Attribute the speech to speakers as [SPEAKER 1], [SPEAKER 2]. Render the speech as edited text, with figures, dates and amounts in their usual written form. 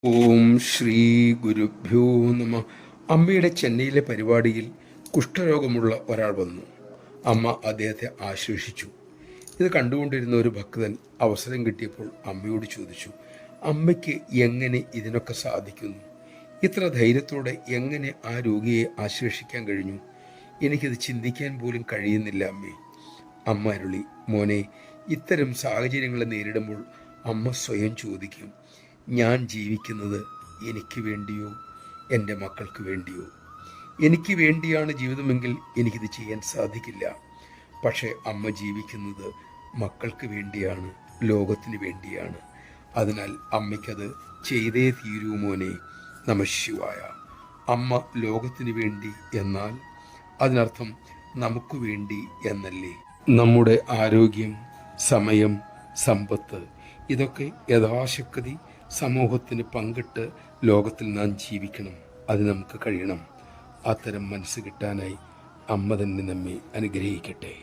[SPEAKER 1] ഓം ശ്രീ ഗുരുഭ്യോ നമ. അമ്മയുടെ ചെന്നൈയിലെ പരിപാടിയിൽ കുഷ്ഠരോഗമുള്ള ഒരാൾ വന്നു. അമ്മ അദ്ദേഹത്തെ ആശ്ലേഷിച്ചു. ഇത് കണ്ടുകൊണ്ടിരുന്ന ഒരു ഭക്തൻ അവസരം കിട്ടിയപ്പോൾ അമ്മയോട് ചോദിച്ചു, അമ്മയ്ക്ക് എങ്ങനെ ഇതിനൊക്കെ സാധിക്കുന്നു? ഇത്ര ധൈര്യത്തോടെ എങ്ങനെ ആ രോഗിയെ ആശ്ലേഷിക്കാൻ കഴിഞ്ഞു? എനിക്കത് ചിന്തിക്കാൻ പോലും കഴിയുന്നില്ല അമ്മേ. അമ്മ അരുളി, മോനെ, ഇത്തരം സാഹചര്യങ്ങളെ നേരിടുമ്പോൾ അമ്മ സ്വയം ചോദിക്കും, ഞാൻ ജീവിക്കുന്നത് എനിക്ക് വേണ്ടിയോ എൻ്റെ മക്കൾക്ക് വേണ്ടിയോ? എനിക്ക് വേണ്ടിയാണ് ജീവിതമെങ്കിൽ എനിക്കിത് ചെയ്യാൻ സാധിക്കില്ല. പക്ഷേ അമ്മ ജീവിക്കുന്നത് മക്കൾക്ക് വേണ്ടിയാണ്, ലോകത്തിന് വേണ്ടിയാണ്. അതിനാൽ അമ്മയ്ക്കത് ചെയ്തേ തീരൂ മോനെ. നമഃശിവായ. അമ്മ ലോകത്തിന് വേണ്ടി എന്നാൽ അതിനർത്ഥം നമുക്ക് വേണ്ടി എന്നല്ലേ? നമ്മുടെ ആരോഗ്യം, സമയം, സമ്പത്ത് ഇതൊക്കെ യഥാശക്തി സമൂഹത്തിന് പങ്കിട്ട് ലോകത്തിൽ നാം ജീവിക്കണം. അത് നമുക്ക് കഴിയണം. അത്തരം മനസ്സ് കിട്ടാനായി അമ്മ തന്നെ നമ്മെ അനുഗ്രഹിക്കട്ടെ.